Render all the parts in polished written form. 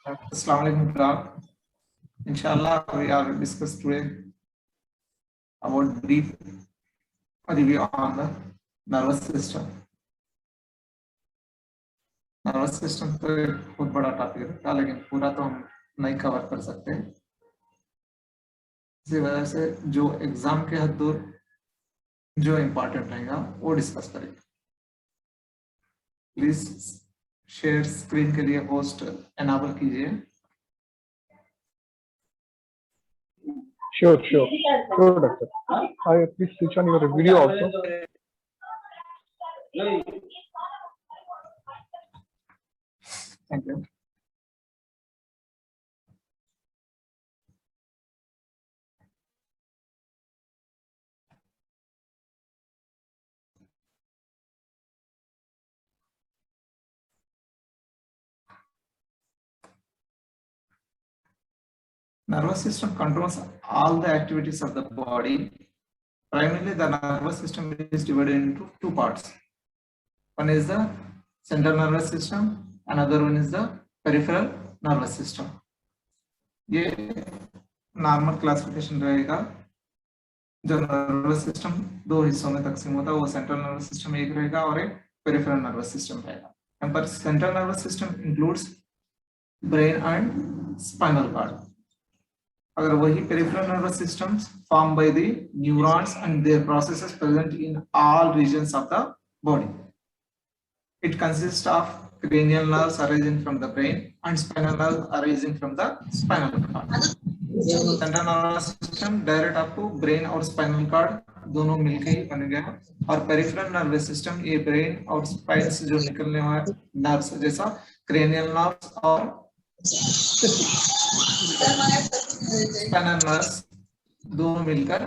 Assalamu alaikum, Parag. Inshallah, we are discuss today about brief review on the nervous system. Nervous system तो एक बहुत बड़ा topic है, लेकिन पूरा तो हम नहीं कवर कर सकते। इसी वजह से जो एग्जाम के हद दूर जो इम्पोर्टेंट रहेगा वो डिस्कस करेंगे। प्लीज शेयर स्क्रीन के लिए होस्ट एनाबल कीजिए। Sure, doctor. Please switch on your video also. Thank you. Nervous system controls all the activities of the body. Primarily, the nervous system is divided into two parts. One is the central nervous system, another one is the peripheral nervous system. ये normal classification रहेगा। जो nervous system दो हिस्सों में तकसीम होता है, वो सेंट्रल नर्वस सिस्टम एक रहेगा और एक पेरिफेरल नर्वस सिस्टम रहेगा। यहाँ पर central nervous system includes brain and spinal cord. अगर वही peripheral nervous systems formed by the neurons and their processes present in all regions of the body. It consists of cranial nerves arising from the brain and spinal nerves arising from the spinal cord. Central nervous system direct up to brain और spinal cord दोनों मिलके ही बन गया। और peripheral nervous system ये brain और spine से जो निकलने वाले नर्व्स जैसा क्रेनियल नर्व्स और स्पाइनल नर्व्स दोनों मिलकर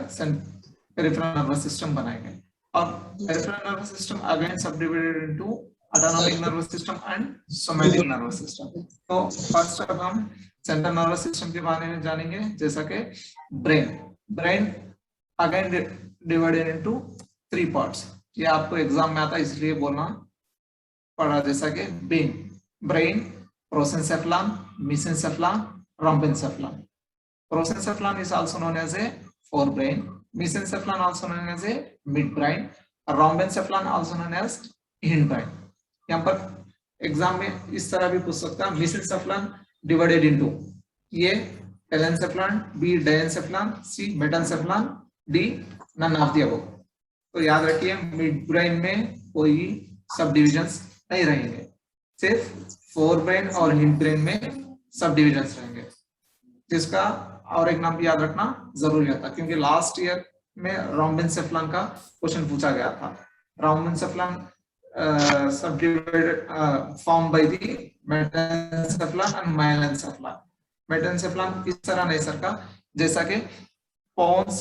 पेरिफेरल नर्वस सिस्टम बनाए गए। और peripheral nervous system again subdivided into autonomic nervous system and somatic nervous system. तो फर्स्ट अब हम सेंट्रल नर्वस सिस्टम के बारे में जानेंगे, जैसा कि brain again divided into three parts. ये आपको एग्जाम में आता है इसलिए बोलना पड़ा, जैसा कि brain प्रोसेंसेफ्लॉन, मेसेंसेफ्लॉन, rhombencephalon. Prosencephalon is also known as a forebrain. Mesencephalon also known as a midbrain. Rhombencephalon also known as hindbrain. यहाँ पर एग्जाम में इस तरह भी पूछ सकता है, mesencephalon divided into ये telencephalon, B diencephalon, C metencephalon, D none of the above. तो याद रखिए midbrain में कोई सब डिविजन्स नहीं रहेंगे, सिर्फ फोरब्रेन और हिंडब्रेन में सब डिविजन्स रहेंगे, जिसका और एक नाम भी याद रखना जरूरी होता है, क्योंकि लास्ट ईयर में rhombencephalon का क्वेश्चन पूछा गया था। rhombencephalon subdivided formed by the metencephalon and myelencephalon. metencephalon इस तरह नहीं सरका जैसा कि pons,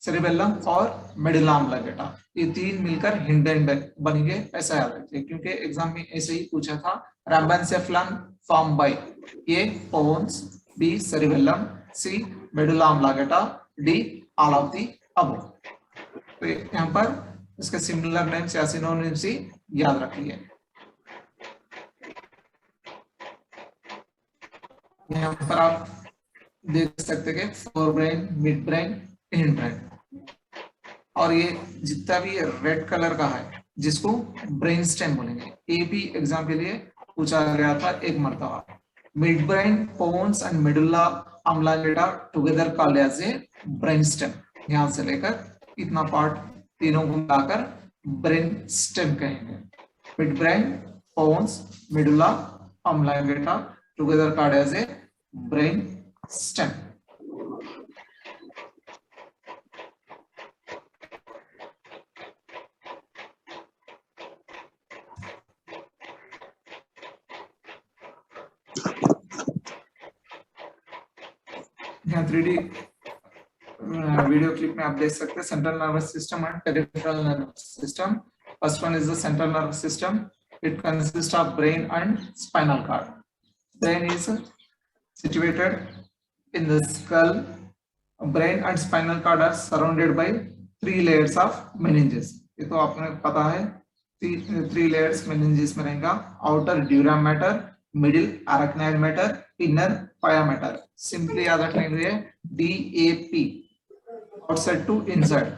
cerebellum और medulla oblongata, ये तीन मिलकर हिंडब्रेन बनेंगे, ऐसा याद रखिए, क्योंकि एग्जाम में ऐसे ही पूछा था। rhombencephalon formed by A pons, B cerebellum, C medulla oblongata, D all of the above। तो यहाँ पर इसके सिमिलर नेम्स या सिनोनिम्स ही याद रखिए। यहाँ पर आप देख सकते हैं कि फोरब्रेन, मिडब्रेन, हिंडब्रेन, और ये जितना भी रेड कलर का है जिसको ब्रेन स्टेम बोलेंगे। ये भी एग्जाम के लिए पूछा गया था एक मर्तबा। Midbrain, pons and medulla oblongata together called as a brain stem. यहाँ से लेकर इतना पार्ट तीनों को मिलाकर ब्रेन स्टेम कहेंगे। Midbrain, pons, medulla oblongata together called as a brain stem. यहाँ 3D वीडियो क्लिप में आप देख सकते हैं central nervous system and peripheral nervous system. First one is the central nervous system. It consist of brain and spinal cord. Brain is situated in the skull. Brain and spinal cord are surrounded by 3 layers of meninges. ये तो आपने पता है, 3 layers meninges में रहेगा. Outer dura mater, middle arachnoid mater, inner pia mater. Simply याद रख लेंगे DAP, outside to inside,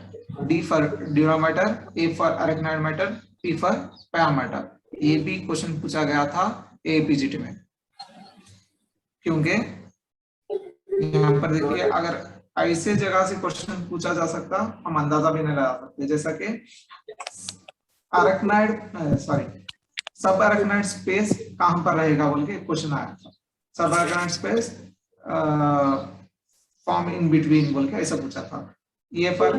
D for dura mater, A for arachnoid mater, P for pia mater. ये भी क्वेश्चन पूछा गया था APGT में, क्योंकि यहाँ पर देखिए अगर ऐसे जगह से क्वेश्चन पूछा जा सकता हम अंदाजा भी नहीं लगा सकते, जैसा कि अरेक्नाइड सब अरेक्नाइड स्पेस कहां पर रहेगा बोल के क्वेश्चन आया था। Subarachnoid space form in between बोल के ऐसा पूछा था। A for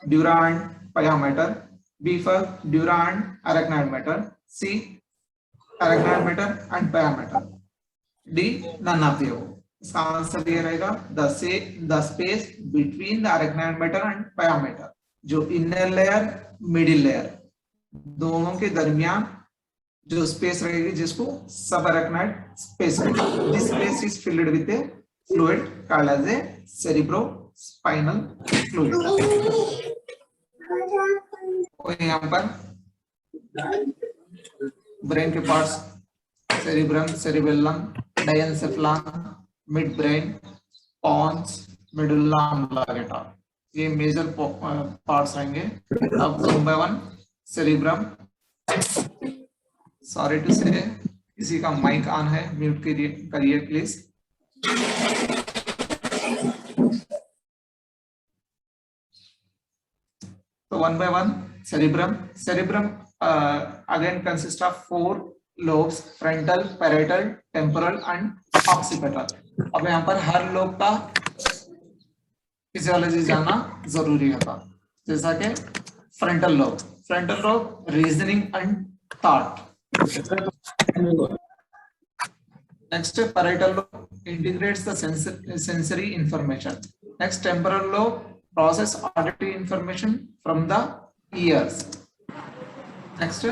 dura and pia mater, B for dura and arachnoid mater, C arachnoid mater and pia mater, D none of the above. इसका आंसर ये रहेगा the space between the arachnoid mater and pia mater, जो inner layer middle layer दोनों के दरमियान जो space रहेगी जिसको सब अरेक्नाइड स्पेस कहेंगे। This space is filled with a fluid called as a cerebrospinal fluid. और यहाँ पर ब्रेन के parts cerebrum, cerebellum, diencephalon, mid brain, pons, medulla oblongata, ये मेजर पार्ट्स रहेंगे। अब 1 by 1 सेरिब्रम। सॉरी टू से किसी का माइक ऑन है, म्यूट करिए प्लीज। तो 1 by 1 cerebrum again consists of 4 lobes: frontal, parietal, temporal and occipital। अब यहाँ पर हर लोब का फिजियोलॉजी जानना जरूरी होता, जैसा कि frontal lobe reasoning and thought. Next, parietal lobe integrates the sensory information. Next, temporal lobe process auditory information from the ears. Next,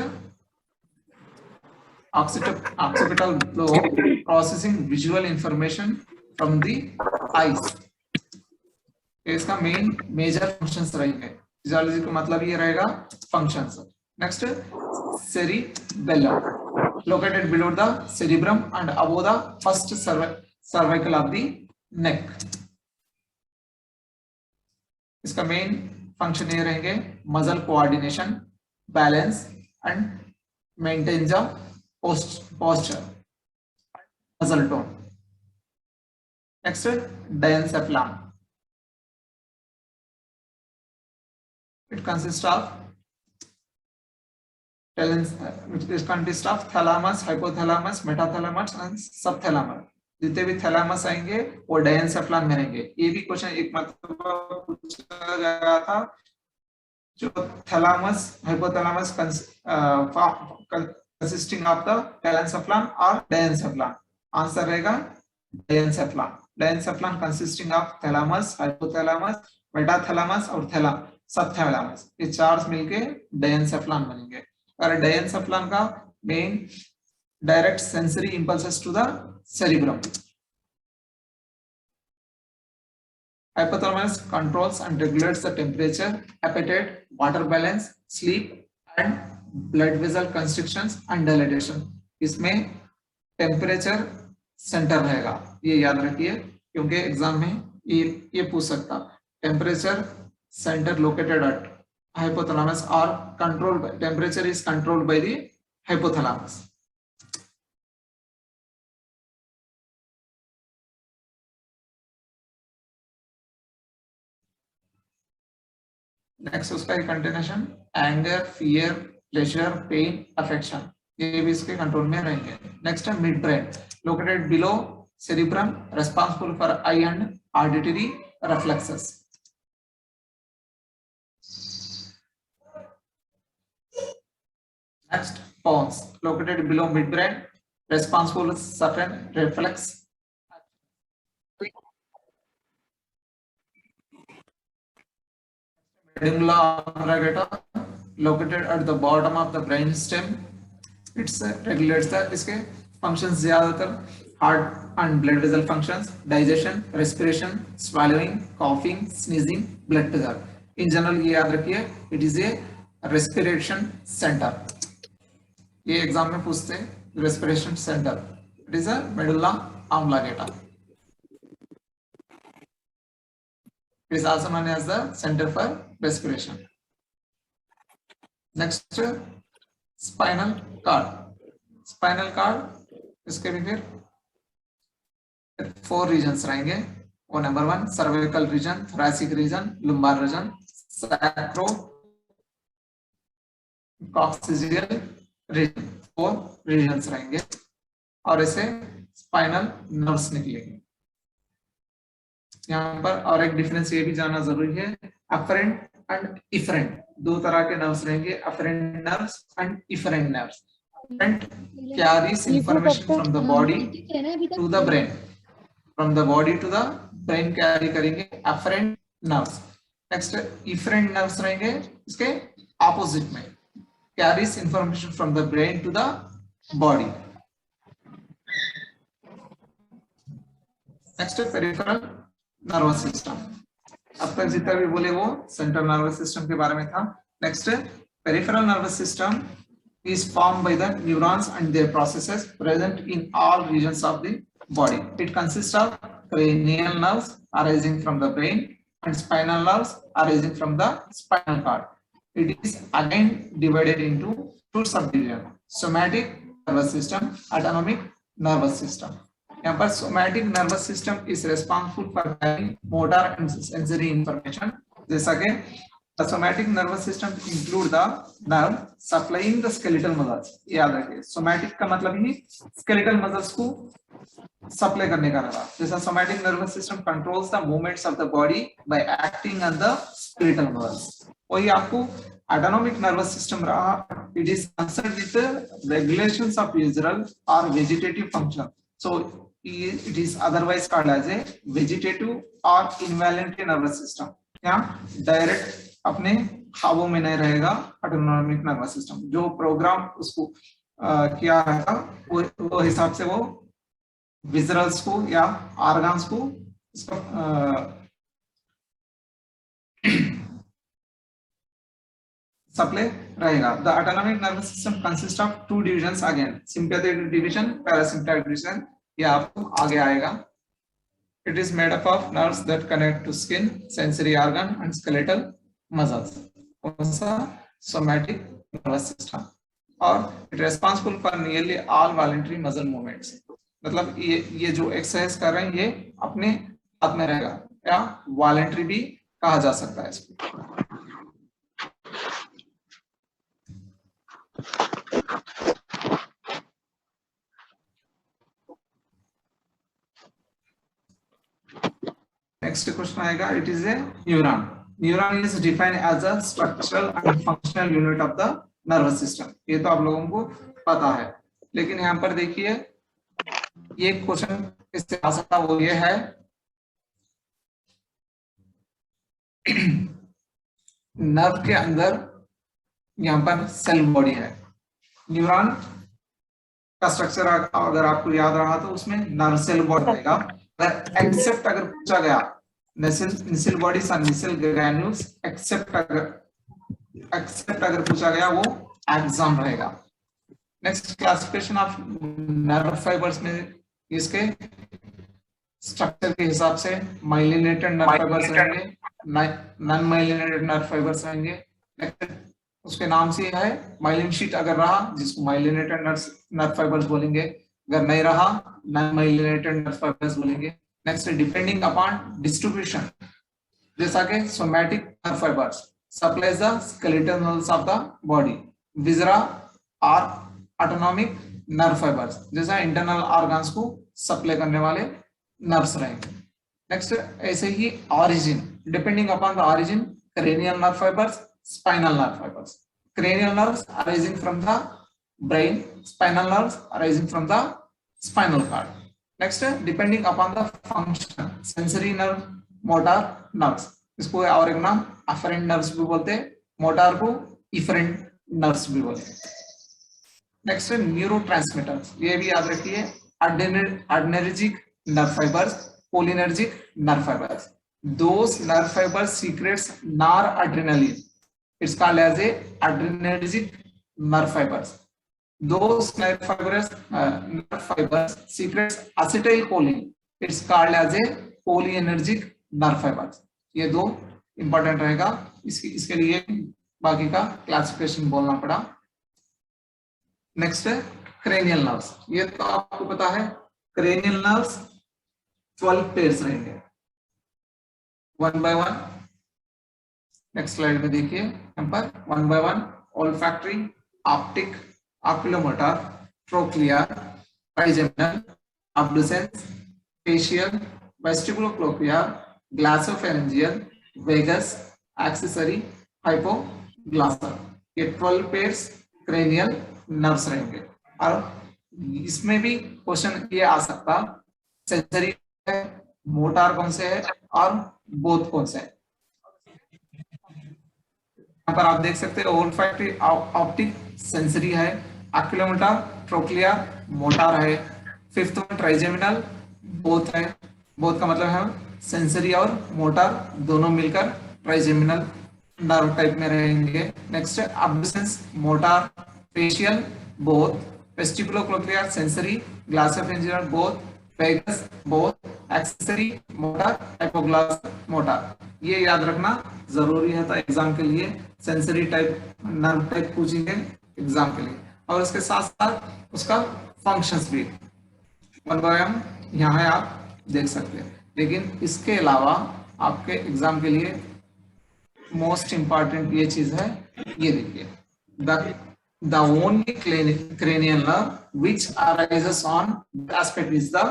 occipital lobe processing visual information from the eyes. इसका major functions रहेंगे। Physiology का मतलब ये रहेगा functions. Next, cerebellum located below the cerebrum and above the first cervical of the neck। इसका main function ये रहेंगे muscle coordination, balance and maintain the posture, muscle tone. Next, diencephalon. It consists of thalamus, hypothalamus, metathalamus and subthalamus। जितने भी thalamus आएंगे वो डायनसेफलन में रहेंगे। ये भी क्वेश्चन एक मतलब पूछा गया था, जो thalamus hypothalamus consisting of the diencephalon और डायनसेफलन। आंसर रहेगा diencephalon. Diencephalon consisting of thalamus, hypothalamus, metathalamus और सबथैलामस, ये चार मिलके डायनसेफलन बनेंगे। और डायनसेफलन का main direct sensory impulses to the cerebrum। Hypothalamus controls and regulates the temperature, appetite, water balance, sleep and blood vessel constrictions and dilatation। इसमें temperature centre रहेगा, ये याद रखिए, क्योंकि एग्जाम में ये पूछ सकता। Temperature center located at hypothalamus or controlled by, temperature is controlled by the hypothalamus। Next उसका continuation, anger, fear, pleasure, pain, affection, ये भी इसके कंट्रोल में रहेंगे। नेक्स्ट है mid brain, located below cerebrum, responsible for eye and auditory reflexes. Next, pons, located below midbrain, responsible for certain reflex। Medulla oblongata, located at the bottom of the brain stem, it regulates the इसके functions ज्यादातर heart and blood vessel functions, digestion, respiration, swallowing, coughing, sneezing, blood pressure। In general ये याद रखिए, it is a respiration center। ये exam में पूछते हैं respiration centre. It is a medulla oblongata. It is also known as the center for respiration. Next, spinal cord. Spinal cord, इसके भी फिर 4 regions रहेंगे. वो number 1 cervical region, thoracic region, lumbar region, sacrococcygeal region. 4 regions रहेंगे और इसे spinal nerves निकलेंगे. यहाँ पर और एक डिफरेंस ये भी जानना जरूरी है, अफरेंट एंड इफरेंट, 2 तरह के नर्व्स रहेंगे, afferent nerves and efferent nerves. Afferent carries information from the body to the brain. From the body to the brain carry करेंगे afferent nerves. Next, efferent nerves रहेंगे इसके opposite में, carries information from the brain to the body. Next, peripheral nervous system. अब तक जितना भी बोले वो central nervous system के बारे में था. Next, peripheral nervous system is formed by the neurons and their processes present in all regions of the body. It consists of cranial nerves arising from the brain and spinal nerves arising from the spinal cord. It is again divided into 2 subdivisions: somatic nervous system, autonomic nervous system. यहाँ पर somatic nervous system is responsible for carrying motor and sensory information. जैसा कि the somatic nervous system include the nerve supplying the skeletal muscles. याद रखिए, somatic का मतलब ही skeletal muscles को supply करने का रहा. जैसा somatic nervous system controls the movements of the body by acting on the skeletal muscles. वही आपको autonomic nervous system रहा. It is concerned with the regulations of visceral or vegetative function. So it is otherwise called as a vegetative or involuntary nervous system. यहाँ direct अपने काबू में नहीं रहेगा autonomic nervous system. जो प्रोग्राम उसको किया रहेगा वो हिसाब से वो विजरल्स को या ऑर्गन्स को सप्लाई रहेगा. The autonomic nervous system consist of 2 divisions again, sympathetic division, parasympathetic division. ये आपको आगे आएगा. It is made up of nerves that connect to skin, sensory organ and skeletal muscles. Somatic nervous system और it responsible for nearly all voluntary muscle movements. मतलब ये जो exercise कर रहे हैं ये अपने हाथ में रहेगा या वॉलंटरी भी कहा जा सकता है इसको. नेक्स्ट क्वेश्चन आएगा. It is a neuron. Neuron is defined as a structural and functional unit of the nervous system. ये तो आप लोगों को पता है, लेकिन यहाँ पर देखिए ये क्वेश्चन इससे आ सकता वो ये है, नर्व के अंदर यहाँ पर सेल बॉडी है. न्यूरॉन का स्ट्रक्चर अगर आपको याद रहा तो उसमें नर्व सेल बॉडी रहेगा. एक्सेप्ट अगर पूछा गया निसिल बॉडीज और निसिल ग्रैन्यूल्स, एक्सेप्ट अगर पूछा गया वो एक्सॉन रहेगा. Next, classification of nerve fibres में इसके स्ट्रक्चर के हिसाब से माइलिनेटेड नर्व फाइबर्स रहेंगे, नॉन माइलिनेटेड नर्व फाइबर्स रहेंगे. उसके नाम से है माइलिन शीट अगर रहा जिसको माइलिनेटेड नर्व फाइबर्स बोलेंगे, अगर नहीं रहा नॉन माइलिनेटेड नर्व फाइबर्स बोलेंगे. नेक्स्ट, डिपेंडिंग अपॉन डिस्ट्रीब्यूशन, जैसा कि somatic nerve fibres supplies the skeletal muscles of the body, viscera और ऑटोनॉमिक नर्व फाइबर्स जैसा इंटरनल ऑर्गन्स को सप्लाई करने वाले नर्व्स रहेंगे. नेक्स्ट, ऐसे ही origin, depending upon the origin, cranial nerve fibres, spinal nerve fibres. Cranial nerves arising from the brain, spinal nerves arising from the spinal cord. Next, depending upon the function, sensory nerve, motor nerves, इसको और एक नाम afferent nerves भी बोलते हैं, motor को efferent nerves भी बोलते हैं. नेक्स्ट, न्यूरोट्रांसमीटर्स, ये भी याद रखिए, adrenergic nerve fibers, cholinergic nerve fibers. Those nerve fibers secretes noradrenaline. It's called as a adrenergic nerve fibers. those nerve fibers secretes acetylcholine. It's called as a cholinergic nerve fibers. ये दो important रहेगा, इसके लिए बाकी का classification बोलना पड़ा। Next है क्रेनियल नर्व्स। ये तो आपको पता है, क्रेनियल नर्व्स 12 पेयर्स रहेंगे, one by one. Next slide में देखिए, यहाँ पर one by one olfactory, optic, oculomotor, trochlear, trigeminal, abducens, facial, vestibulocochlear, glossopharyngeal, vagus, accessory, hypoglossal। ये 12 पेयर्स क्रेनियल नर्व्स रहेंगे। और इसमें भी क्वेश्चन ये आ सकता, सेंसरी है, मोटार कौन से है और बोथ कौन से है। यहाँ पर आप देख सकते हैं ओल्फैक्टरी, ऑप्टिक सेंसरी है, ऑक्यूलोमोटर ट्रोक्लियर मोटार है, फिफ्थ वन ट्राइजेमिनल बोथ है, बोथ का मतलब है सेंसरी और मोटार दोनों मिलकर ट्राइजेमिनल नर्व टाइप में रहेंगे। नेक्स्ट है abducens motor, facial both, vestibulocochlear sensory, glossopharyngeal both, vagus both, accessory motor, hypoglossal motor. ये याद रखना जरूरी है, तो एग्जाम के लिए सेंसरी टाइप नर्व टाइप पूछेंगे एग्जाम के लिए, और उसके साथ साथ उसका फंक्शंस भी वन बाय वन यहाँ है, आप देख सकते हैं। लेकिन इसके अलावा आपके एग्जाम के लिए मोस्ट इंपॉर्टेंट ये चीज है, ये देखिए, the only cranial nerve which arises on the aspect is the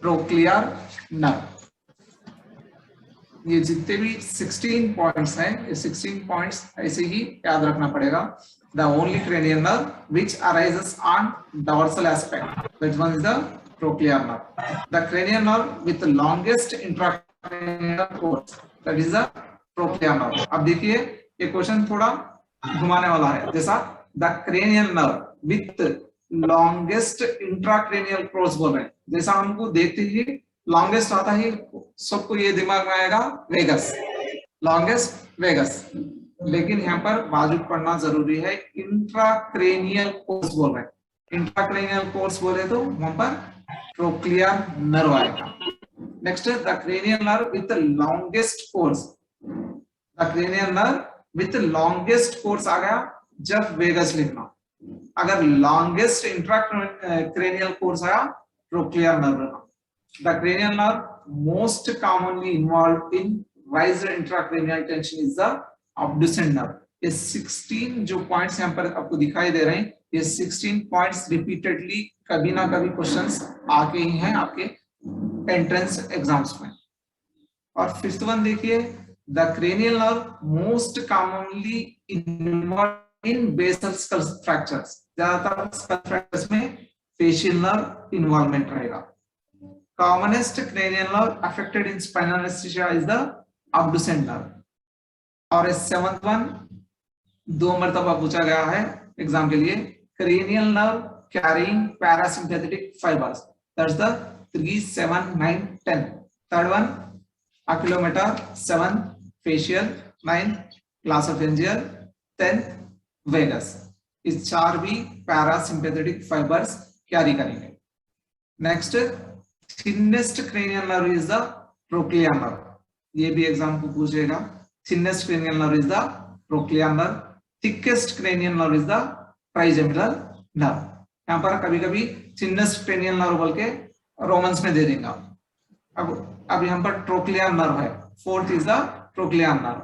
trochlear nerve। ये जितने भी 16 पॉइंट्स हैं, ये 16 पॉइंट्स ऐसे ही याद रखना पड़ेगा। The only cranial nerve which arises on dorsal aspect, that one is the trochlear nerve। The cranial nerve with the longest intracranial course, that is the trochlear nerve। अब देखिए ये क्वेश्चन थोड़ा घुमाने वाला है, जैसा the cranial nerve with longest intracranial course बोल रहे हैं, जैसा हमको देखते ही लॉन्गेस्ट आता ही सबको ये दिमाग में आएगा वेगस, लॉन्गेस्ट वेगस। लेकिन यहाँ पर वाजिब पढ़ना जरूरी है, इंट्राक्रेनियल कोर्स बोल रहे हैं। इंट्राक्रेनियल कोर्स बोले तो वहां पर ट्रोक्लियर नर्व आएगा। नेक्स्ट है the cranial nerve with longest course. The cranial nerve with longest course आ गया जब वेगस लिखना। अगर लॉन्गेस्ट इंट्राक्रेनियल कोर्स आया trochlear nerve. The cranial nerve most commonly involved in raised intracranial tension is the abducent nerve। ये 16 जो points यहाँ पर आपको दिखाई दे रहे हैं, ये 16 पॉइंट्स रिपीटेडली कभी ना कभी क्वेश्चंस आके ही हैं आपके एंट्रेंस एग्जाम्स में। और फिफ्थ वन देखिए, the cranial nerve most commonly involve in basal skull fractures. ज्यादातर स्कल फ्रैक्चर्स में फेशियल नर्व इन्वॉल्वमेंट रहेगा। Commonest cranial nerve affected in spinal anesthesia is the abducent nerve। और सेवंथ वन 2 मरतबा पूछा गया है एग्जाम के लिए, cranial nerve carrying parasympathetic fibers, that's the 3, 7, 9, 10। Third one oculomotor, 7 facial, 9 glossopharyngeal, 10 vagus। इस 4 भी parasympathetic fibers कैरी करेंगे। Next thinnest cranial nerve is the trochlear nerve. ये भी एग्जाम को पूछेगा, thinnest cranial nerve is the trochlear nerve, thickest cranial nerve is the trigeminal nerve. यहाँ पर कभी कभी थिनेस्ट क्रेनियल नर्व बोल के रोमन्स में दे देंगे। अब यहाँ पर ट्रोक्लियर नर्व है, fourth is the trochlear nerve,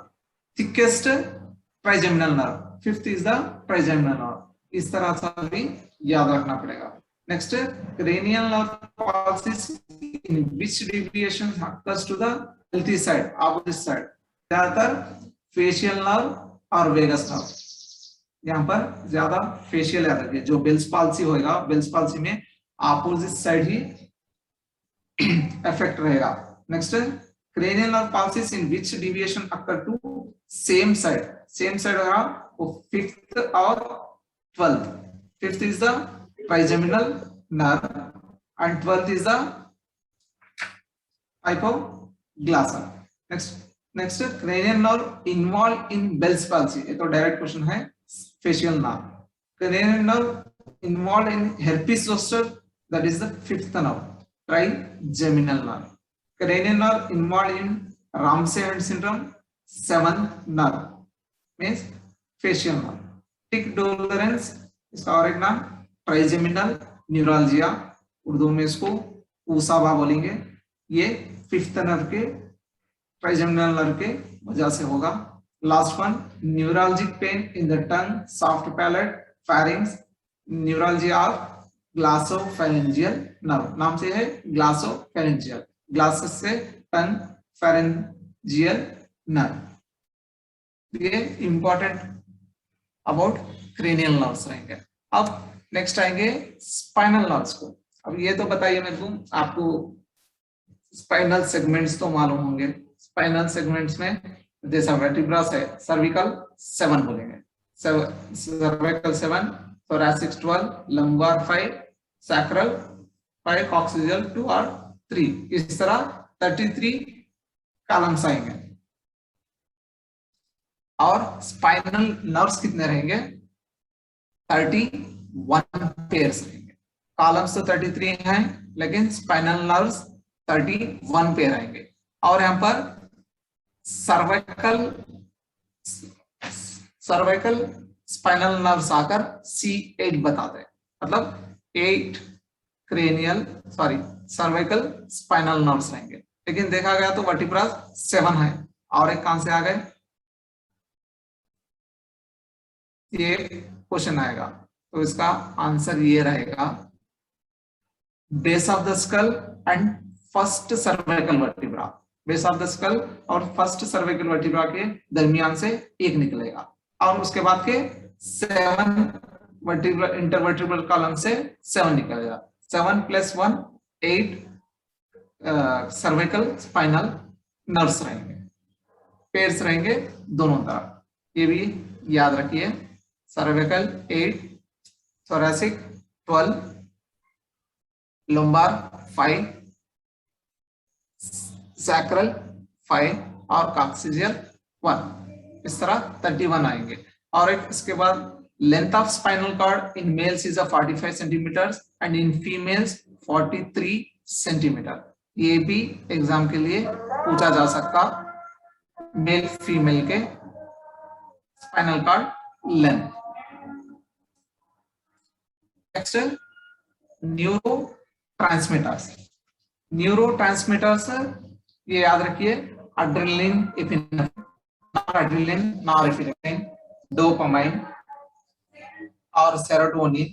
thickest trigeminal nerve, fifth is the trigeminal nerve. इस तरह से भी याद रखना पड़ेगा। Next, cranial nerve pulses in which deviation occurs to the healthy side, opposite side। ज्यादातर फेशियल नर्व और वेगस नर्व, यहाँ पर ज्यादा फेशियल याद रखिए। जो बेल्स पाल्सी होगा, बेल्स पाल्सी में अपोजिट साइड ही इफेक्ट रहेगा। Next, cranial nerve pulses in which deviation occur to same side, same side होगा वो फिफ्थ और 12th। Fifth is the trigeminal nerve and 12th is the hypoglossal। next cranial nerve involved in Bell's palsy। ये तो direct question है, facial nerve. cranial nerve involved in herpes zoster, that is the fifth nerve, trigeminal nerve. Cranial nerve involved in Ramsay-Hunt syndrome, seventh nerve, means facial nerve. टिक डोलरेंस, इसका और एक नाम trigeminal neuralgia, Urdu में इसको ऊसाभा बोलेंगे। ये फिफ्थ नर्व के, ट्राइजेमिनल नर्व के वजह से होगा। Last one, neuralgic pain in the tongue, soft palate, pharynx, neuralgia of glossopharyngeal nerve, नाम से है ग्लासोफेरेंजियल, ग्लासेस से टंग, फेरेंजियल नर्व। ये इंपॉर्टेंट अबाउट क्रेनियल नर्व्स रहेंगे। अब नेक्स्ट आएंगे स्पाइनल नर्व्स को। अब ये तो बताइए मेरे को, आपको स्पाइनल सेगमेंट्स तो मालूम होंगे। स्पाइनल सेगमेंट्स में जैसा वर्टिब्रास है, सर्विकल 7 बोलेंगे, cervical 7, thoracic 12, lumbar 5, sacral 5, coccygeal 2 और 3, इस तरह 33 कॉलम्स आएंगे। और स्पाइनल नर्व्स कितने रहेंगे? 31 पेयर्स रहेंगे। कॉलम्स तो 33 हैं, लेकिन स्पाइनल नर्व्स 31 पेयर आएंगे। और यहाँ पर सर्वाइकल स्पाइनल नर्व्स आकर C8 बताते हैं, मतलब 8 सर्वाइकल स्पाइनल नर्व्स रहेंगे। लेकिन देखा गया तो वर्टिब्रा 7 है। और एक कहां से आ गए? ये क्वेश्चन आएगा, तो इसका आंसर ये रहेगा, base of the skull and first cervical vertebra. Base of the skull और फर्स्ट सर्वाइकल वर्टिब्रा के दरमियान से एक निकलेगा, और उसके बाद के 7 वर्टिब्रल इंटरवर्टिब्रल कॉलम से 7 निकलेगा। 7 + 1 8 सर्वाइकल स्पाइनल नर्व्स रहेंगे, पेयर्स रहेंगे दोनों तरफ। ये भी याद रखिए, सर्वाइकल 8, thoracic 12, lumbar 5, sacral 5 और coccygeal 1, इस तरह 31 आएंगे। और एक इसके बाद length of spinal cord in males is 45 centimeter and in females 43 centimeter. ये भी एग्जाम के लिए पूछा जा सकता, मेल फीमेल के spinal cord length. Next neurotransmitters. Neurotransmitters ये याद रखिए, एड्रेनलिन, एड्रेनलिन, नॉरएपिनेफ्रिन, डोपामाइन और सेरोटोनिन,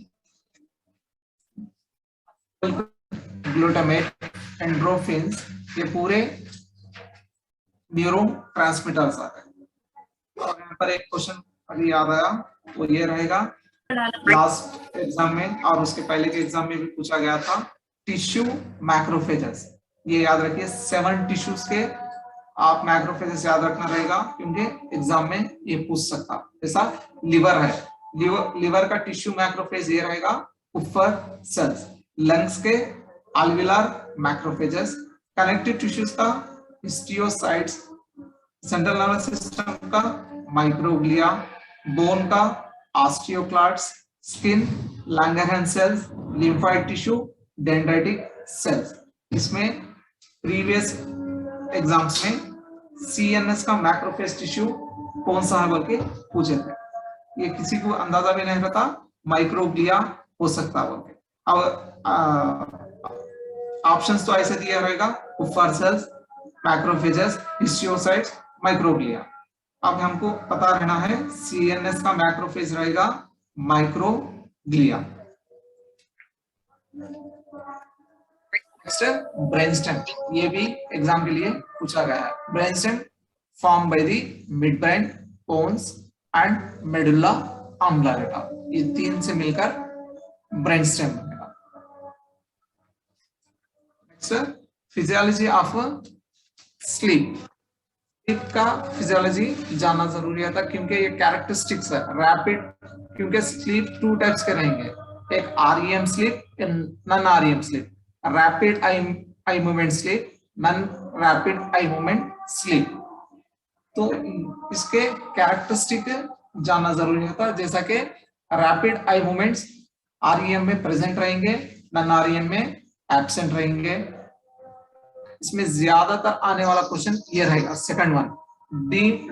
ग्लूटामेट, एंड्रोफिन्स, ये पूरे न्यूरो ट्रांसमीटर्स आते हैं। और यहाँ पर एक क्वेश्चन अभी याद आया, वो ये रहेगा, लास्ट एग्जाम में और उसके पहले के एग्जाम में भी पूछा गया था, टिश्यू मैक्रोफेजेस। ये याद रखिए, 7 टिश्यूज के आप मैक्रोफेजेस याद रखना रहेगा, क्योंकि एग्जाम में ये पूछ सकता। जैसा लिवर है, लिवर का टिश्यू मैक्रोफेज ये रहेगा, कुफर सेल्स। लंग्स के अल्विलार मैक्रोफेजेस, कनेक्टिव टिश्यूज का हिस्टियोसाइट्स, सेंट्रल नर्वस सिस्टम का माइक्रोग्लिया, बोन का osteoclast, skin Langerhans cells, lymphoid tissue, dendritic cells. इसमें प्रीवियस एग्जाम्स में CNS का मैक्रोफेज टिश्यू कौन सा है बोल के पूछे थे, ये किसी को अंदाजा भी नहीं रहता, माइक्रोग्लिया हो सकता बोल के। अब ऑप्शंस तो ऐसे दिया रहेगा, कुफर सेल्स, मैक्रोफेजेस, हिस्टियोसाइट्स, माइक्रोग्लिया। अब हमको पता रहना है CNS का मैक्रोफेज रहेगा माइक्रोग्लिया। नेक्स्ट ब्रेनस्टेम, ये भी एग्जाम के लिए पूछा गया है। Brainstem form by the mid brain, pons and medulla oblongata, ये 3 से मिलकर ब्रेनस्टेम बनेगा। Next physiology of sleep. Sleep का फिजियोलॉजी जानना जरूरी था, क्योंकि ये कैरेक्टरिस्टिक्स है रैपिड, क्योंकि स्लीप 2 टाइप्स के रहेंगे, एक REM sleep, non REM sleep, rapid eye movement sleep, non rapid eye movement sleep. तो इसके कैरेक्टरिस्टिक जानना जरूरी होता है, जैसा कि रैपिड आई मूवमेंट्स आरईएम में प्रेजेंट रहेंगे, नॉन आरईएम में एब्सेंट रहेंगे। इसमें ज्यादातर आने वाला क्वेश्चन ये रहेगा, second one,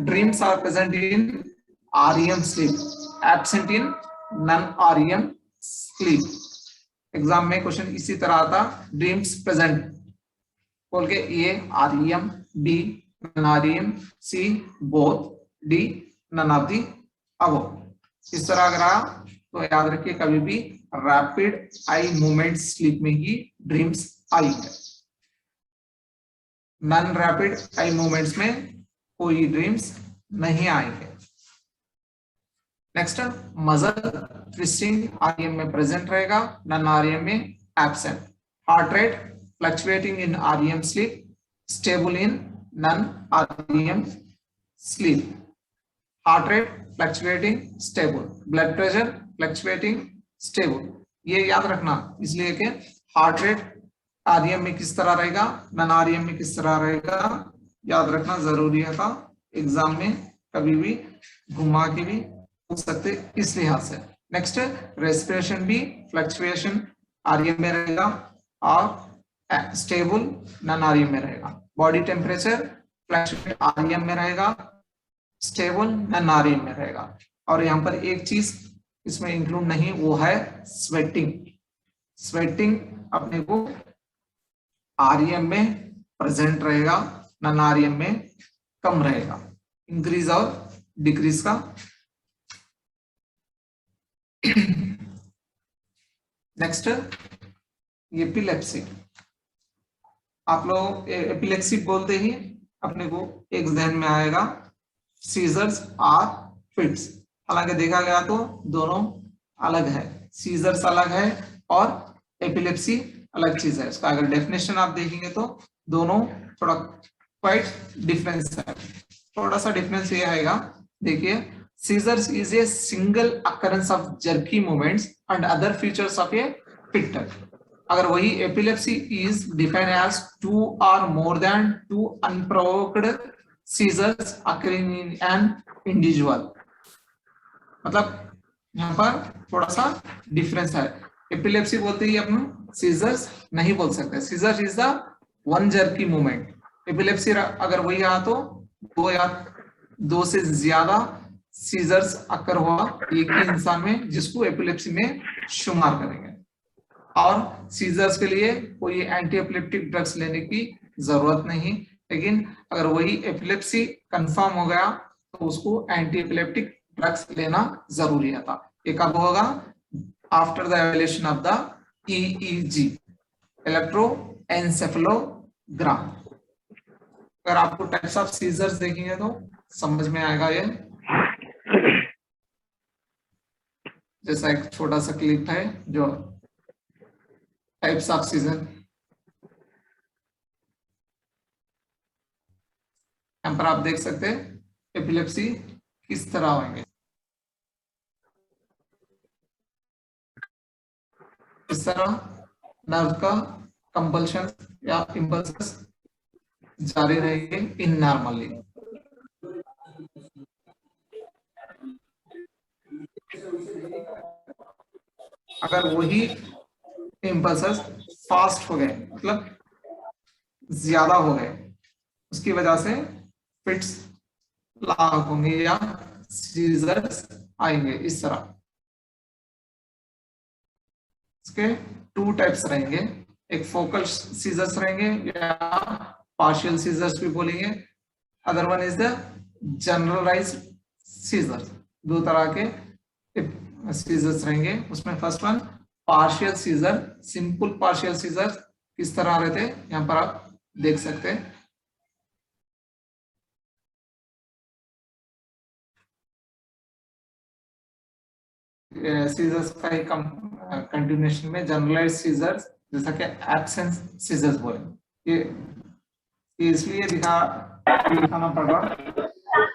dreams are present in REM sleep, absent in non REM sleep. Exam में क्वेश्चन इसी तरह आता, ड्रीम्स प्रेजेंट बोल के, A REM, B non REM, C both, D none of the above. इस तरह अगर आप तो याद रखिए कभी भी रैपिड आई मूवमेंट स्लीप में ही ड्रीम्स आई है, नॉन रैपिड आई मूवमेंट्स में कोई ड्रीम्स नहीं आएंगे। नेक्स्ट, मसल ट्विस्टिंग आरईएम में प्रेजेंट रहेगा, नॉन आरईएम में absent. Heart rate fluctuating in REM sleep, stable in non REM sleep. Heart rate fluctuating stable, blood pressure fluctuating stable. ये याद रखना इसलिए कि हार्ट रेट आरईएम में किस तरह रहेगा, नॉन आरईएम में किस तरह रहेगा, याद रखना जरूरी है। एग्जाम में कभी भी घुमा के भी पूछ सकते इस लिहाज से। नेक्स्ट, रेस्पिरेशन भी फ्लक्चुएशन आरईएम में रहेगा और स्टेबल नॉन आरईएम में रहेगा। बॉडी टेम्परेचर फ्लक्चुएट आरईएम में रहेगा, स्टेबल नॉन आरईएम में रहेगा। और यहाँ पर एक चीज इसमें इंक्लूड नहीं, वो है स्वेटिंग। स्वेटिंग अपने को आरईएम में प्रेजेंट रहेगा, नॉन आरईएम में कम रहेगा, इंक्रीज और डिक्रीज का। Next, epilepsy. आप लोग एपिलेप्सी बोलते ही अपने को एक जहन में आएगा सीजर्स आर फिट्स। हालांकि देखा गया तो दोनों अलग है, सीजर्स अलग है और एपिलेप्सी अलग चीज है। उसका अगर डेफिनेशन आप देखेंगे तो दोनों थोड़ा क्वाइट डिफरेंस है। थोड़ा सा डिफरेंस ये आएगा, देखिए, seizures is a single occurrence of jerky movements and other features of a fitter. अगर वही epilepsy is defined as 2 or more than 2 unprovoked seizures occurring in an individual। मतलब यहाँ पर थोड़ा सा डिफरेंस है। एपिलेप्सी बोलते ही अपन सीजर्स नहीं बोल सकते, seizures is the one jerky movement. Epilepsy अगर वही रहा तो दो से ज्यादा सीजर्स अकर हुआ एक ही इंसान में, जिसको एपिलेप्सी में शुमार करेंगे। और सीजर्स के लिए कोई एंटी एपिलेप्टिक ड्रग्स लेने की जरूरत नहीं, लेकिन अगर वही एपिलेप्सी कंफर्म हो गया तो उसको एंटी एपिलेप्टिक ड्रग्स लेना जरूरी था। ये कब होगा? After the evaluation of the EEG, इलेक्ट्रोएन्सेफेलोग्राम। अगर आपको टाइप्स ऑफ सीजर्स देखेंगे तो समझ में आएगा ये। जैसा एक छोटा सा क्लिप है जो टाइप्स ऑफ सीजर, यहाँ पर आप देख सकते हैं एपिलेप्सी किस तरह होंगे। इस तरह नर्व का कंपल्शन या इंपल्सेस जारी रहेंगे इन नॉर्मली। अगर वही इंपल्सेस फास्ट हो गए, मतलब ज्यादा हो गए, उसकी वजह से फिट्स लागू होंगे या सीजर्स आएंगे इस तरह। इसके 2 टाइप्स रहेंगे, एक फोकल सीजर्स रहेंगे या पार्शियल सीजर्स भी बोलेंगे, other one is the generalized seizures. 2 तरह के सीजर्स रहेंगे। उसमें first one partial seizure, simple partial seizure किस तरह रहते हैं यहाँ पर आप देख सकते हैं। सीजर्स का ही कंटिन्यूएशन में जनरलाइज्ड सीजर्स, जैसा कि एब्सेंस सीजर्स बोले, ये इसलिए दिखाना पड़ रहा,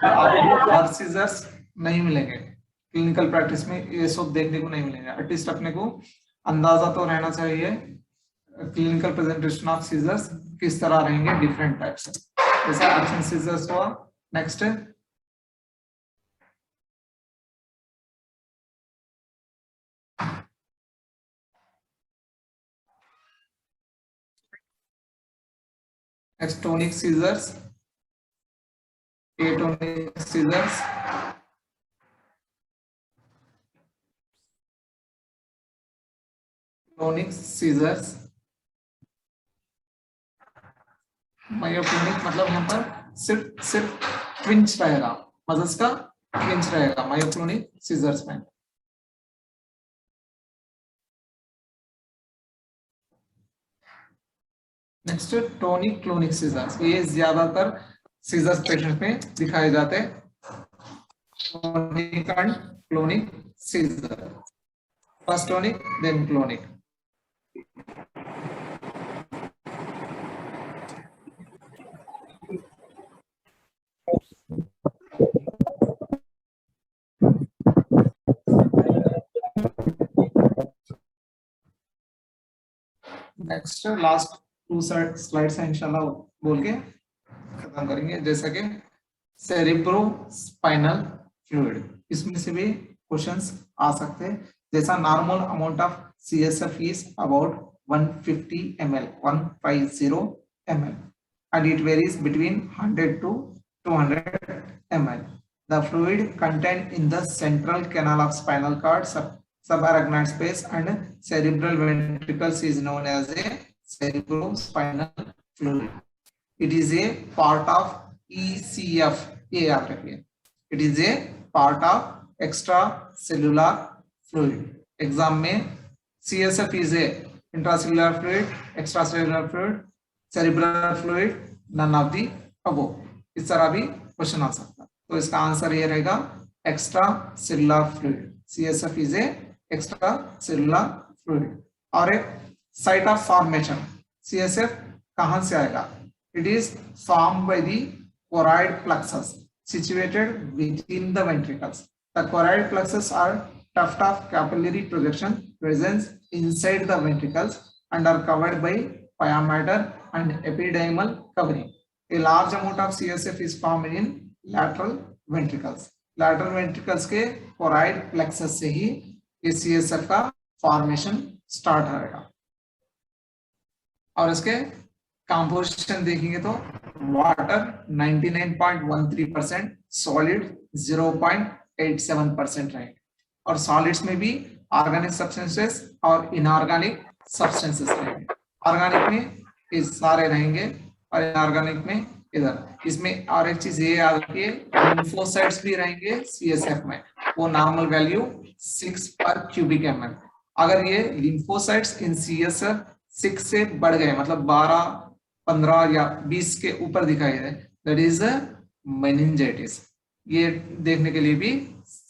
आपको हर सीजर्स नहीं मिलेंगे क्लिनिकल प्रैक्टिस में, ये सब देखने को नहीं मिलेंगे। एटलीस्ट अपने को अंदाजा तो रहना चाहिए क्लिनिकल प्रेजेंटेशन ऑफ सीजर्स किस तरह रहेंगे डिफरेंट टाइप्स, जैसा एब्सेंस सीजर्स हुआ। Next Next, tonic scissors, atonic scissors, clonic scissors, myoclonic मतलब यहाँ पर सिर्फ ट्विंच रहेगा, मसल्स का ट्विंच रहेगा मायोक्लोनिक सीजर्स में। नेक्स्ट टोनिक क्लोनिक सीजर्स, ये ज्यादातर सीजर्स पेशेंट में दिखाए जाते हैं। Tonic and clonic seizure, first tonic then clonic. Next last 2 slides हैं इंशाल्लाह बोल के खत्म करेंगे। जैसा कि सेरिब्रोस्पाइनल फ्लूइड, इसमें से भी क्वेश्चंस आ सकते हैं। जैसा normal amount of CSF is about 150 ml, 150 ml, and it varies between 100 to 200 ml. The fluid contained in the central canal of spinal cord, subarachnoid space and cerebral ventricles is known as a cerebrospinal fluid. It is a part of ECF. ये याद रखिए, it is a part of extracellular fluid. Exam में CSF is a intracellular fluid, extracellular fluid, cerebral fluid, none of the above. इस तरह भी question आ सकता है। तो इसका आंसर ये रहेगा extracellular fluid. CSF is a extracellular fluid. और एक साइट ऑफ फॉर्मेशन, CSF कहां से आएगा? It is formed by the choroid plexus situated within the ventricles. The choroid plexus are tuft of capillary projection present inside the ventricles and are covered by pyometer and epidermal covering. A large amount of CSF is formed in lateral ventricles. Lateral ventricles के choroid plexus से ही ये CSF का formation start होगा। और इसके composition देखेंगे तो water 99.13%, solid 0.87% रहेंगे। और सॉलिड्स में भी ऑर्गेनिक सब्सटेंसेस और इनऑर्गेनिक सब्सटेंसेस रहेंगे। ऑर्गेनिक में ये सारे रहेंगे और इनऑर्गेनिक में इधर। इसमें और एक चीज ये याद रखिए, लिम्फोसाइट्स भी रहेंगे CSF में, वो नॉर्मल वैल्यू 6 पर क्यूबिक ml। अगर ये लिम्फोसाइट्स इन CSF 6 से बढ़ गए, मतलब 12, 15 या 20 के ऊपर दिखाई दे, दैट इज मेनिंजाइटिस। ये देखने के लिए भी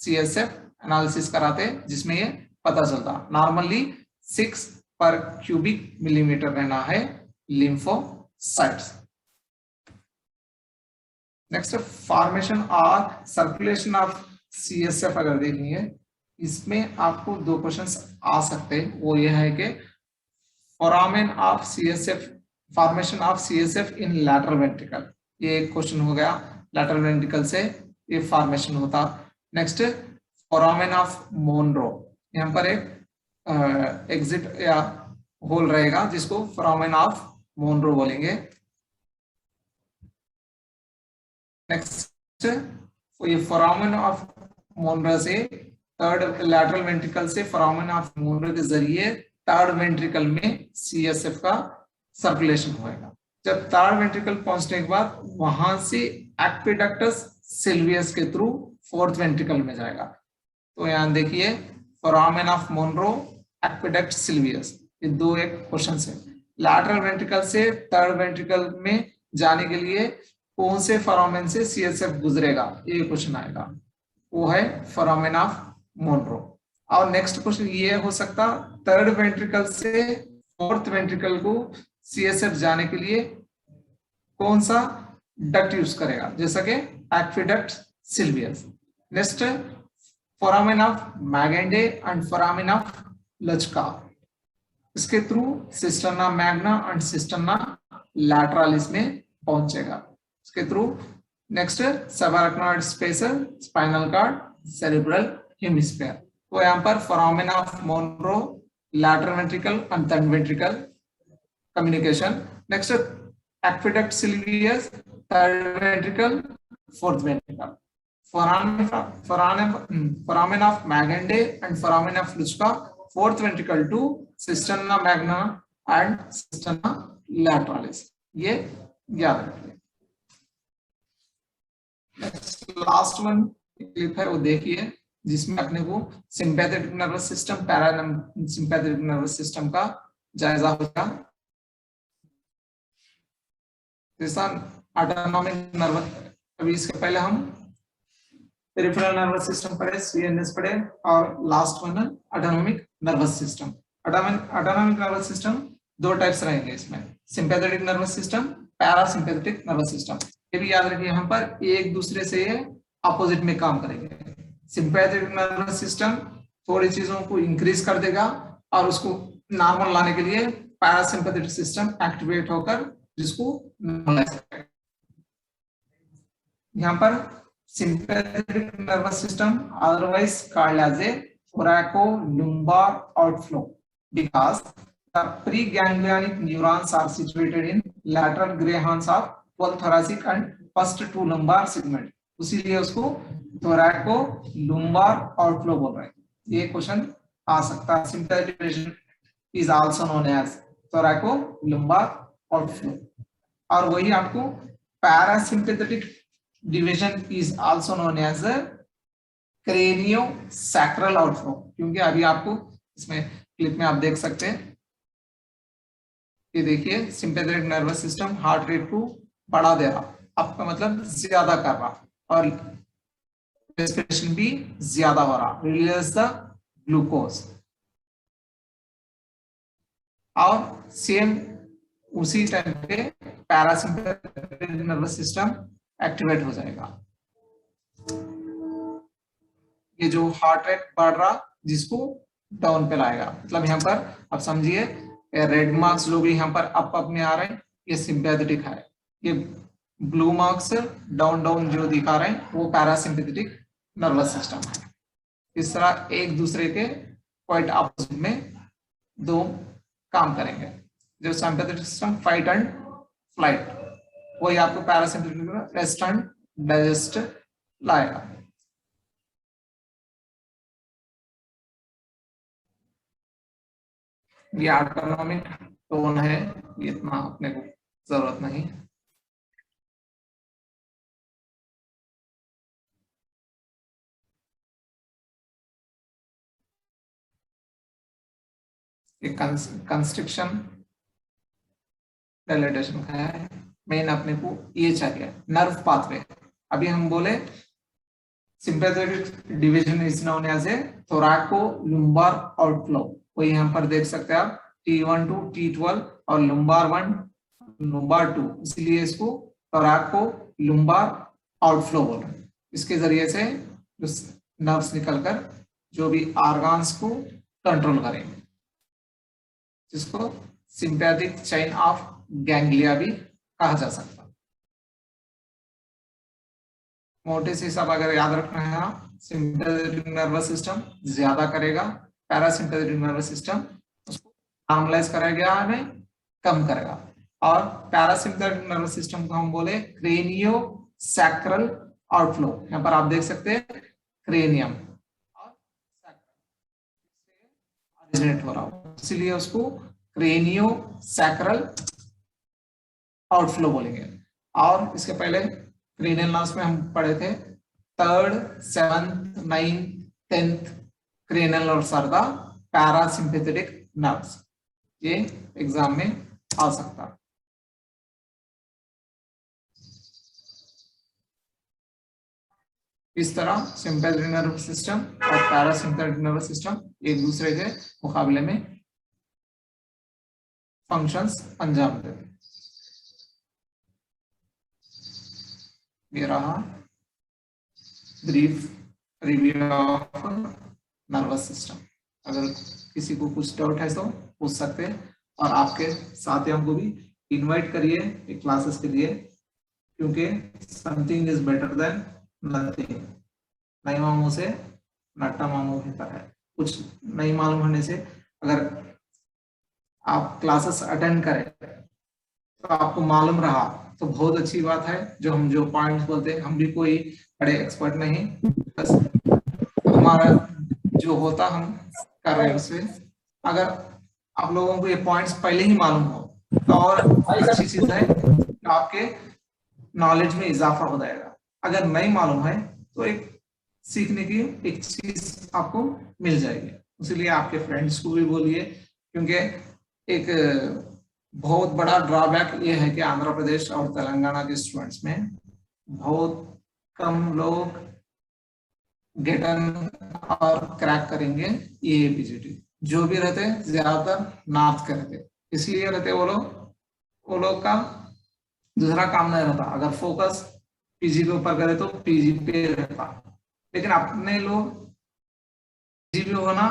CSF एनालिसिस कराते हैं, जिसमें ये पता चलता नॉर्मली 6 पर क्यूबिक मिलीमीटर रहना है लिम्फोसाइट्स। नेक्स्ट, फॉर्मेशन और सर्कुलेशन ऑफ CSF अगर देखेंगे, इसमें आपको 2 क्वेश्चंस आ सकते हैं। वो ये है कि foramen of CSF, formation of CSF in lateral ventricle, ये एक क्वेश्चन हो गया। लैटरल वेंट्रिकल से ये फॉर्मेशन होता। नेक्स्ट, फोरामेन ऑफ मोनरो, यहाँ पर एक एग्जिट या होल रहेगा जिसको फोरामेन ऑफ मोनरो बोलेंगे। नेक्स्ट, ये फोरामेन ऑफ मोनरो से थर्ड लैटरल वेंट्रिकल से फोरामेन ऑफ मोनरो के जरिए थर्ड वेंट्रिकल में CSF का सर्कुलेशन होएगा। जब थर्ड वेंट्रिकल पहुंचने के बाद वहां से एक्विडक्टस सिल्वियस के थ्रू फोर्थ वेंट्रिकल में जाएगा। तो यहाँ देखिए, foramen of Monro, aqueduct Sylvius, ये 2 एक क्वेश्चन है। लैटरल वेंट्रिकल से थर्ड वेंट्रिकल में जाने के लिए कौन से फोरामेन से CSF गुजरेगा, ये क्वेश्चन आएगा। वो है फोरामेन ऑफ मोनरो। और नेक्स्ट क्वेश्चन ये हो सकता, थर्ड वेंट्रिकल से फोर्थ वेंट्रिकल को CSF जाने के लिए कौन सा डक्ट यूज करेगा, जैसा कि aqueduct Sylvius. Next, foramen of Magendie and foramen of Luschka, इसके through cisterna magna and cisterna lateralis में पहुंचेगा, इसके through. Next, subarachnoid space, spinal cord, cerebral hemisphere. तो यहाँ पर foramen of Monro, lateral ventricle and third ventricle communication. Next, aqueduct sylvius, third ventricle, fourth ventricle. Foramen of Magendie and foramen of Luchka, fourth ventricle to cisterna magna and cisterna lateralis. ये याद रखिए. Last one clip है वो देखिए, जिसमें अपने को sympathetic nervous system, parasympathetic nervous system का जायजा होगा. जैसा ऑटोनॉमिक नर्वस, अभी इसके पहले हम पेरिफेरल नर्वस सिस्टम पढ़े, सीएनएस पढ़े, और last one autonomic nervous system. Autonomic nervous system दो टाइप्स रहेंगे इसमें, sympathetic nervous system, parasympathetic nervous system. ये भी याद रखिए, यहाँ पर एक दूसरे से अपोजिट में काम करेंगे. सिंपैथेटिक नर्वस सिस्टम थोड़ी चीजों को इंक्रीज कर देगा और उसको नॉर्मल लाने के लिए पैरासिम्पैथेटिक सिस्टम एक्टिवेट होकर जिसको नॉर्मलाइज करेगा. यहाँ पर sympathetic nervous system, otherwise called as a thoracolumbar outflow, because the preganglionic neurons are situated in lateral gray horns of both thoracic and first two lumbar segment. इसीलिए उसको thoracolumbar outflow बोल रहे हैं. ये क्वेश्चन आ सकता है. Sympathetic division is also known as thoracolumbar outflow. और वही आपको parasympathetic division is also known as a craniosacral outflow, क्योंकि अभी आपको इसमें क्लिप में आप देख सकते हैं. ये देखिए, sympathetic nervous system heart rate को बढ़ा दे रहा, आपका मतलब ज्यादा कर रहा, और रेस्पिरेशन भी ज्यादा हो रहा, रिलीज द ग्लूकोज. और सेम उसी टाइम पे पैरासिम्पैथेटिक नर्वस सिस्टम एक्टिवेट हो जाएगा. ये जो हार्ट रेट बढ़ रहा जिसको डाउन पे लाएगा, मतलब यहाँ पर आप समझिए रेड मार्क्स जो भी यहाँ पर अप में आ रहे हैं ये सिंपैथेटिक है, ये ब्लू मार्क्स डाउन डाउन जो दिखा रहे हैं वो पैरासिम्पैथेटिक नर्वस सिस्टम है. इस तरह एक दूसरे के क्वाइट ऑपोजिट में दो काम करेंगे. जो sympathetic system fight and flight, वही आपको पैरासिम्पैथेटिक रेस्ट एंड डाइजेस्ट लाएगा. ये ऑटोनॉमिक टोन है, ये इतना अपने को जरूरत नहीं. ये कंस्ट्रिक्शन डायलेटेशन का है. मेन अपने को ये चाहिए नर्व पाथवे. अभी हम बोले sympathetic division is known as a thoracolumbar outflow. वो यहाँ पर देख सकते हैं आप T1 to T12 और lumbar 1 lumbar 2, इसलिए इसको thoracolumbar outflow बोल रहे हैं. इसके जरिए से जो नर्व्स निकलकर जो भी ऑर्गन्स को कंट्रोल करेंगे, जिसको सिंपैथिक चेन ऑफ गैंग्लिया भी कहा जा सकता है. मोटे से सब अगर याद रखना है, सिंपैथेटिक नर्वस सिस्टम ज्यादा करेगा, पैरासिम्पैथेटिक नर्वस सिस्टम उसको नॉर्मलाइज करेगा, हमें कम करेगा. और पैरासिम्पैथेटिक नर्वस सिस्टम को हम बोले क्रेनियोसैक्रल आउटफ्लो. यहाँ पर आप देख सकते हैं क्रेनियम और ओरिजिनेट हो रहा, इसलिए उसको क्रेनियोसैक्रल आउटफ्लो बोलेंगे. और इसके पहले क्रेनियल नर्व्स में हम पढ़े थे 3rd, 7th, 9th, 10th cranial nerves are the parasympathetic nerves. ये एग्जाम में आ सकता है. इस तरह सिंपैथेटिक नर्वस सिस्टम और पैरासिम्पैथेटिक नर्वस सिस्टम एक दूसरे के मुकाबले में फंक्शंस अंजाम देते हैं. ये रहा brief review of nervous system. अगर किसी को कुछ डाउट है तो पूछ सकते हैं, और आपके साथियों को भी इनवाइट करिए क्लासेस के लिए, क्योंकि something is better than nothing. नई मामों से नट्टा मामों बेहतर है. कुछ नहीं मालूम होने से अगर आप क्लासेस अटेंड करें तो आपको मालूम रहा तो बहुत अच्छी बात है। जो पॉइंट्स बोलते हैं, हम भी कोई बड़े एक्सपर्ट नहीं, बस हमारा जो होता हम कर रहे हैं उससे। अगर आप लोगों को ये पॉइंट्स पहले ही मालूम हो तो और अच्छी चीज है, आपके नॉलेज में इजाफा हो जाएगा। अगर नहीं मालूम है तो एक सीखने की एक चीज आपको मिल जाएगी। इसलिए आपके फ्रेंड्स को भी बोलिए, क्योंकि एक बहुत बड़ा ड्रॉबैक ये है कि आंध्र प्रदेश और तेलंगाना के स्टूडेंट्स में बहुत कम लोग गेटन और क्रैक करेंगे ये पीजीटी। जो भी रहते ज्यादातर नॉर्थ के रहते, इसलिए रहते वो लोग का दूसरा काम नहीं रहता। अगर फोकस पीजी के ऊपर करे तो पीजी पे रहता, लेकिन अपने लोग पीजी भी होना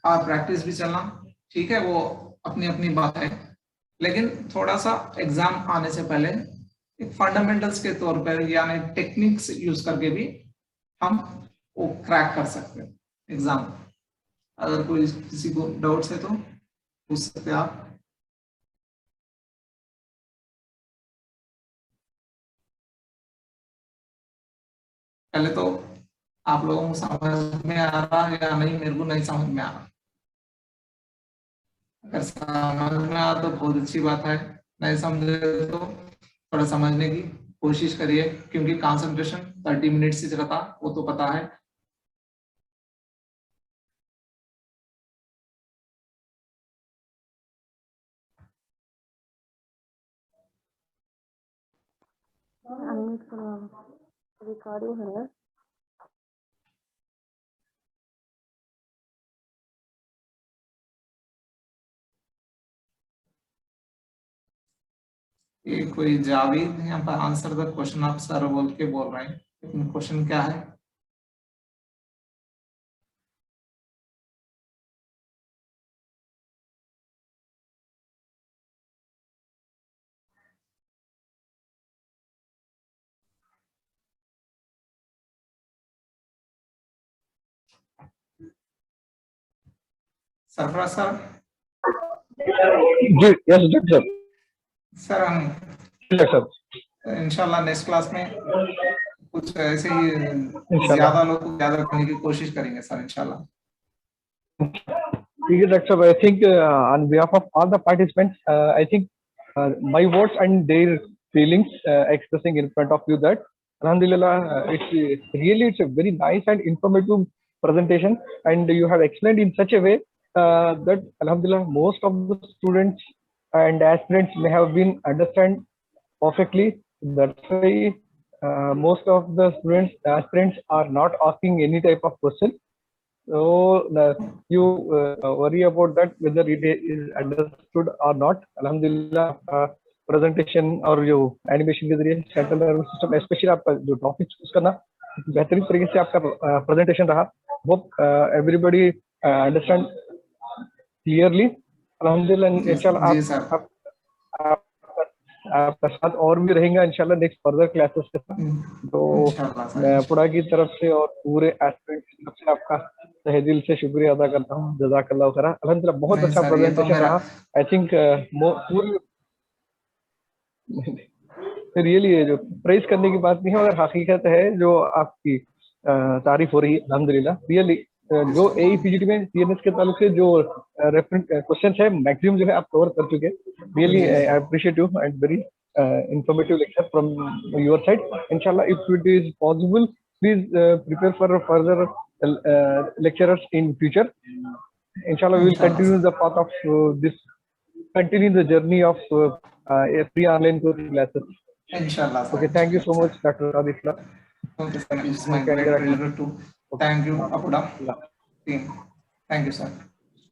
और प्रैक्टिस भी चलना ठीक है, वो अपनी अपनी बात है। लेकिन थोड़ा सा एग्जाम आने से पहले एक फंडामेंटल्स के तौर पर यानी टेक्निक्स यूज करके भी हम वो क्रैक कर सकते हैं एग्जाम। अगर कोई किसी को डाउट्स है तो पूछ सकते हैं आप। पहले तो आप लोगों को समझ में आ रहा है या नहीं, मेरे को नहीं समझ में आ रहा। अगर समझ में आ तो बहुत अच्छी बात है, नहीं समझे तो थोड़ा समझने की कोशिश करिए, क्योंकि कंसंट्रेशन 30 मिनट से रहता वो तो पता है। रिकॉर्डिंग है। ये कोई जावेद यहाँ पर आंसर द क्वेश्चन आप सर बोल के बोल रहे हैं, लेकिन क्वेश्चन क्या है? सरफराज सर। जी यस डॉक्टर सर हम सर इंशाल्लाह नेक्स्ट क्लास में कुछ ऐसे ही इंशाल्लाह ज्यादा लोग को ज्यादा करने की कोशिश करेंगे सर इंशाल्लाह। ठीक है डॉक्टर साहब, I think on behalf of all the participants, I think my words and their feelings expressing in front of you that Alhamdulillah, it's a very nice and informative presentation, and you have explained in such a way that Alhamdulillah most of the students and aspirants may have been understand perfectly. That's why most of the students aspirants are not asking any type of question. So you worry about that whether it is understood or not. Alhamdulillah, presentation और जो animation के जरिए central nervous system, specially आपका जो topic choose करना बेहतरीन तरीके से आपका प्रेजेंटेशन रहा। Hope everybody understand clearly. अल्हम्दुलिल्लाह इंशाल्लाह आपका साथ और भी रहेगा इंशाल्लाह नेक्स्ट फर्दर क्लासेस के साथ। तो मैं पुड़ा की तरफ से और पूरे एस्पिरेंट्स की तरफ से आपका तहे दिल से शुक्रिया अदा करता हूँ। जज़ाकल्लाह खैर। अल्हम्दुलिल्लाह बहुत अच्छा प्रेजेंटेशन रहा। आई थिंक पूरी रियली जो प्रेज करने की बात नहीं है, मगर हकीकत है जो आपकी तारीफ हो रही है। अल्हम्दुलिल्लाह रियली जो AEPGT में CNS के ताल्लुक से जो रेफरेंस क्वेश्चंस है मैक्सिमम जो है आप कवर कर चुके हैं। Really I appreciate you and very informative lecture from your side. Inshallah, if it is possible, please prepare for further lecturers in future. Inshallah, we will continue the path of this, continue the journey of free online coaching classes. Inshallah. Okay, thank you so much, Dr. Adisla. Okay, sir. It's my great pleasure to thank you, Apuda team. Thank you, sir.